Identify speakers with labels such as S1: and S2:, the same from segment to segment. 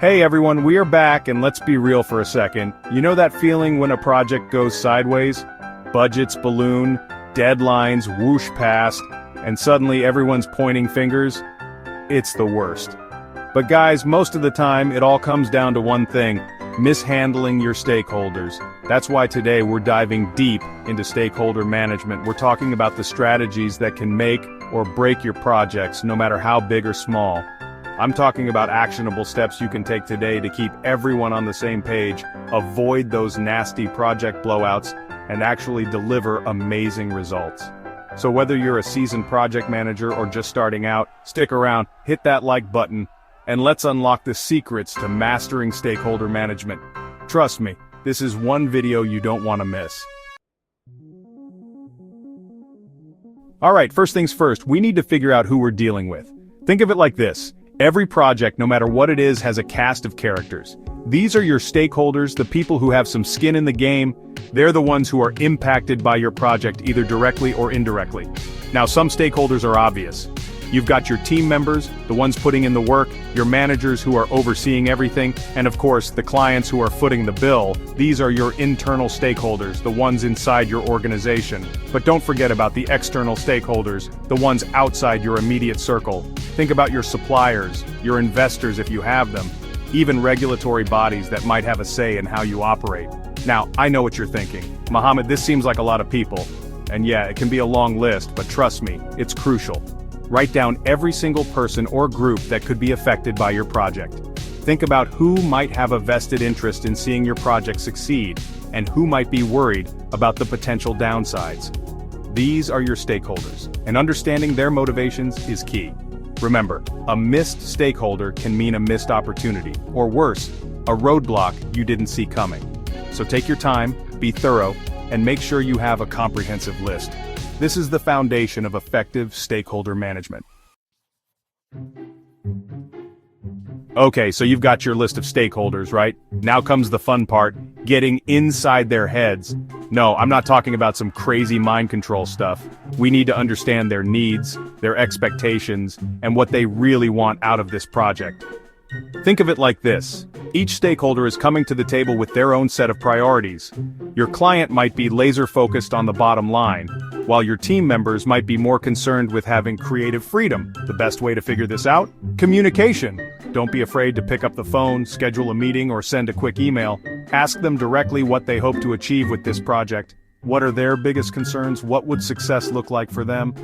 S1: Hey everyone, we are back and let's be real for a second. You know that feeling when a project goes sideways? Budgets balloon, deadlines whoosh past, and suddenly everyone's pointing fingers? It's the worst. But guys, most of the time it all comes down to one thing: mishandling your stakeholders. That's why today we're diving deep into stakeholder management. We're talking about the strategies that can make or break your projects, no matter how big or small. I'm talking about actionable steps you can take today to keep everyone on the same page, avoid those nasty project blowouts, and actually deliver amazing results. So whether you're a seasoned project manager or just starting out, stick around, hit that like button, and let's unlock the secrets to mastering stakeholder management. Trust me, this is one video you don't want to miss. Alright, first things first, we need to figure out who we're dealing with. Think of it like this. Every project, no matter what it is, has a cast of characters. These are your stakeholders, the people who have some skin in the game. They're the ones who are impacted by your project, either directly or indirectly. Now, some stakeholders are obvious. You've got your team members, the ones putting in the work, your managers who are overseeing everything, and of course, the clients who are footing the bill. These are your internal stakeholders, the ones inside your organization. But don't forget about the external stakeholders, the ones outside your immediate circle. Think about your suppliers, your investors if you have them, even regulatory bodies that might have a say in how you operate. Now, I know what you're thinking. Mohammed, this seems like a lot of people. And yeah, it can be a long list, but trust me, it's crucial. Write down every single person or group that could be affected by your project. Think about who might have a vested interest in seeing your project succeed, and who might be worried about the potential downsides. These are your stakeholders, and understanding their motivations is key. Remember, a missed stakeholder can mean a missed opportunity, or worse, a roadblock you didn't see coming. So take your time, be thorough, and make sure you have a comprehensive list. This is the foundation of effective stakeholder management. Okay, so you've got your list of stakeholders, right? Now comes the fun part, getting inside their heads. No, I'm not talking about some crazy mind control stuff. We need to understand their needs, their expectations, and what they really want out of this project. Think of it like this. Each stakeholder is coming to the table with their own set of priorities. Your client might be laser-focused on the bottom line, while your team members might be more concerned with having creative freedom. The best way to figure this out? Communication. Don't be afraid to pick up the phone, schedule a meeting, or send a quick email. Ask them directly what they hope to achieve with this project. What are their biggest concerns? What would success look like for them?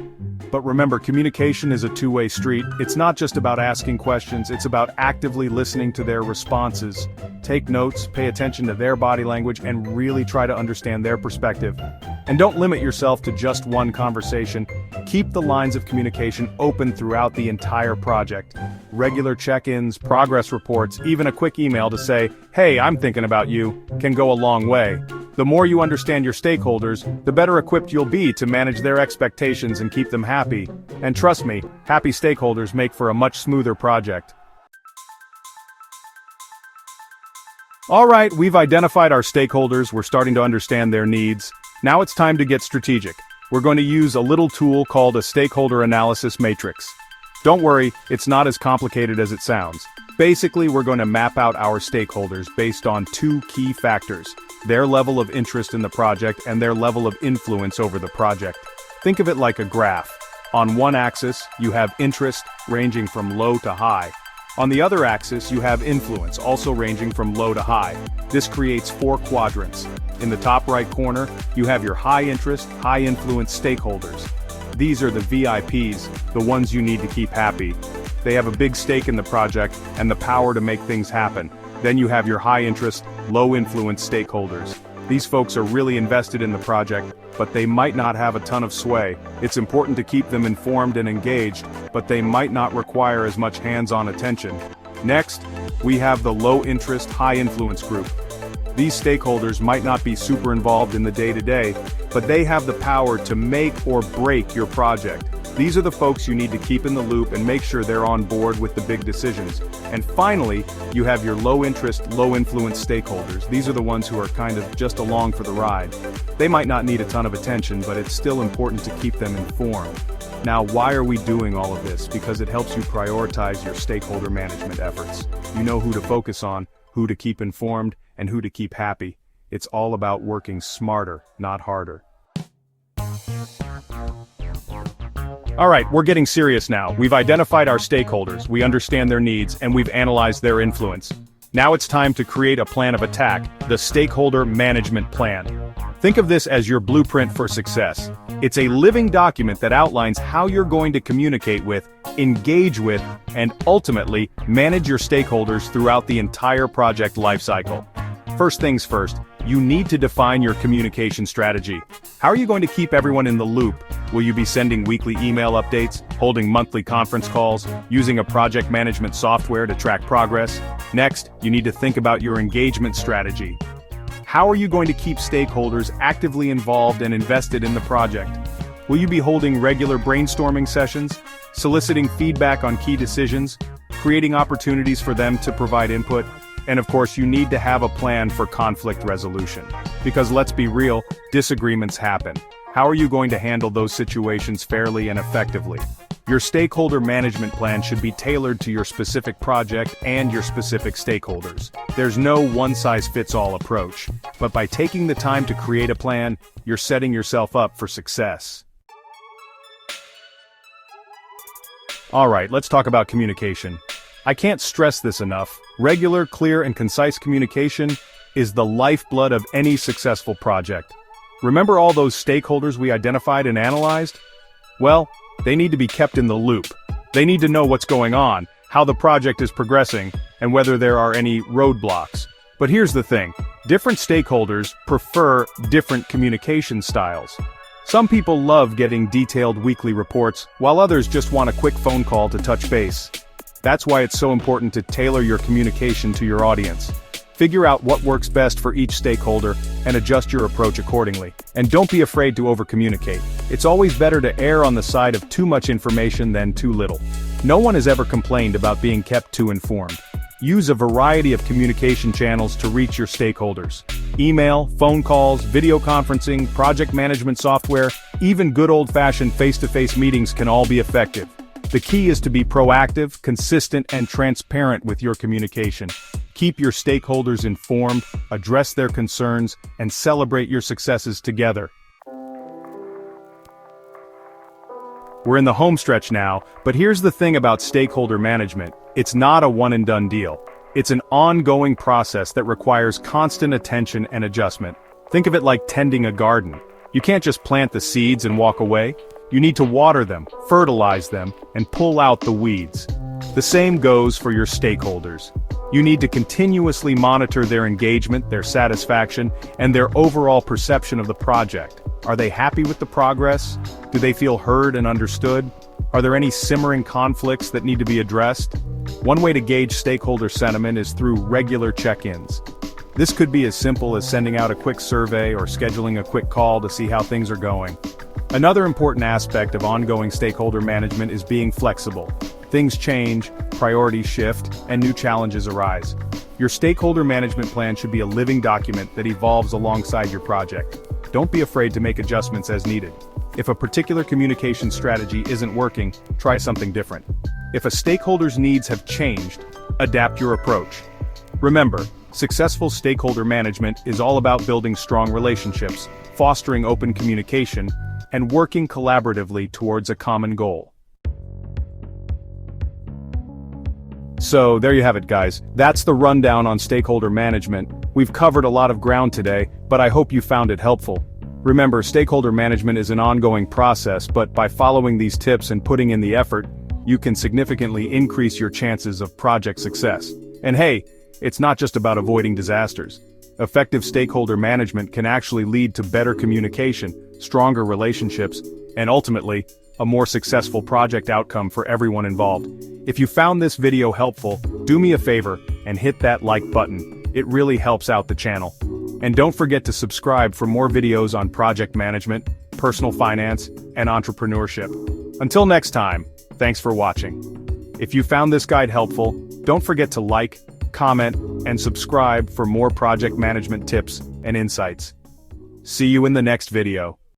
S1: But remember, communication is a two-way street. It's not just about asking questions, it's about actively listening to their responses. Take notes, pay attention to their body language, and really try to understand their perspective. And don't limit yourself to just one conversation. Keep the lines of communication open throughout the entire project. Regular check-ins, progress reports, even a quick email to say, "Hey, I'm thinking about you," can go a long way. The more you understand your stakeholders, the better equipped you'll be to manage their expectations and keep them happy. And trust me, happy stakeholders make for a much smoother project. Alright, we've identified our stakeholders, we're starting to understand their needs. Now it's time to get strategic. We're going to use a little tool called a stakeholder analysis matrix. Don't worry, it's not as complicated as it sounds. Basically, we're going to map out our stakeholders based on two key factors: their level of interest in the project and their level of influence over the project. Think of it like a graph. On one axis, you have interest, ranging from low to high. On the other axis, you have influence, also ranging from low to high. This creates 4 quadrants. In the top right corner, you have your high interest, high influence stakeholders. These are the VIPs, the ones you need to keep happy. They have a big stake in the project and the power to make things happen. Then you have your high interest, low influence stakeholders. These folks are really invested in the project, but they might not have a ton of sway. It's important to keep them informed and engaged, but they might not require as much hands-on attention. Next, we have the low interest, high influence group. These stakeholders might not be super involved in the day-to-day, but they have the power to make or break your project. These are the folks you need to keep in the loop and make sure they're on board with the big decisions. And finally, you have your low-interest, low-influence stakeholders. These are the ones who are kind of just along for the ride. They might not need a ton of attention, but it's still important to keep them informed. Now, why are we doing all of this? Because it helps you prioritize your stakeholder management efforts. You know who to focus on, who to keep informed, and who to keep happy. It's all about working smarter, not harder. All right, we're getting serious now. We've identified our stakeholders, we understand their needs, and we've analyzed their influence. Now it's time to create a plan of attack, the Stakeholder Management Plan. Think of this as your blueprint for success. It's a living document that outlines how you're going to communicate with, engage with, and ultimately manage your stakeholders throughout the entire project lifecycle. First things first, you need to define your communication strategy. How are you going to keep everyone in the loop? Will you be sending weekly email updates, holding monthly conference calls, using a project management software to track progress? Next, you need to think about your engagement strategy. How are you going to keep stakeholders actively involved and invested in the project? Will you be holding regular brainstorming sessions, soliciting feedback on key decisions, creating opportunities for them to provide input? And of course, you need to have a plan for conflict resolution. Because let's be real, disagreements happen. How are you going to handle those situations fairly and effectively? Your stakeholder management plan should be tailored to your specific project and your specific stakeholders. There's no one-size-fits-all approach, but by taking the time to create a plan, you're setting yourself up for success. All right, let's talk about communication. I can't stress this enough. Regular, clear, and concise communication is the lifeblood of any successful project. Remember all those stakeholders we identified and analyzed? Well, they need to be kept in the loop. They need to know what's going on, how the project is progressing, and whether there are any roadblocks. But here's the thing, different stakeholders prefer different communication styles. Some people love getting detailed weekly reports, while others just want a quick phone call to touch base. That's why it's so important to tailor your communication to your audience. Figure out what works best for each stakeholder and adjust your approach accordingly. And don't be afraid to over-communicate. It's always better to err on the side of too much information than too little. No one has ever complained about being kept too informed. Use a variety of communication channels to reach your stakeholders. Email, phone calls, video conferencing, project management software, even good old-fashioned face-to-face meetings can all be effective. The key is to be proactive, consistent, and transparent with your communication. Keep your stakeholders informed, address their concerns, and celebrate your successes together. We're in the home stretch now, but here's the thing about stakeholder management. It's not a one-and-done deal. It's an ongoing process that requires constant attention and adjustment. Think of it like tending a garden. You can't just plant the seeds and walk away. You need to water them, fertilize them, and pull out the weeds. The same goes for your stakeholders. You need to continuously monitor their engagement, their satisfaction, and their overall perception of the project. Are they happy with the progress? Do they feel heard and understood? Are there any simmering conflicts that need to be addressed? One way to gauge stakeholder sentiment is through regular check-ins. This could be as simple as sending out a quick survey or scheduling a quick call to see how things are going. Another important aspect of ongoing stakeholder management is being flexible. Things change, priorities shift, and new challenges arise. Your stakeholder management plan should be a living document that evolves alongside your project. Don't be afraid to make adjustments as needed. If a particular communication strategy isn't working, try something different. If a stakeholder's needs have changed, adapt your approach. Remember, successful stakeholder management is all about building strong relationships, fostering open communication, and working collaboratively towards a common goal. So, there you have it, guys. That's the rundown on stakeholder management. We've covered a lot of ground today, but I hope you found it helpful. Remember, stakeholder management is an ongoing process, but by following these tips and putting in the effort, you can significantly increase your chances of project success. And hey, it's not just about avoiding disasters. Effective stakeholder management can actually lead to better communication, stronger relationships, and ultimately, a more successful project outcome for everyone involved. If you found this video helpful, do me a favor and hit that like button. It really helps out the channel. And don't forget to subscribe for more videos on project management, personal finance, and entrepreneurship. Until next time, thanks for watching. If you found this guide helpful, don't forget to like, comment, and subscribe for more project management tips and insights. See you in the next video.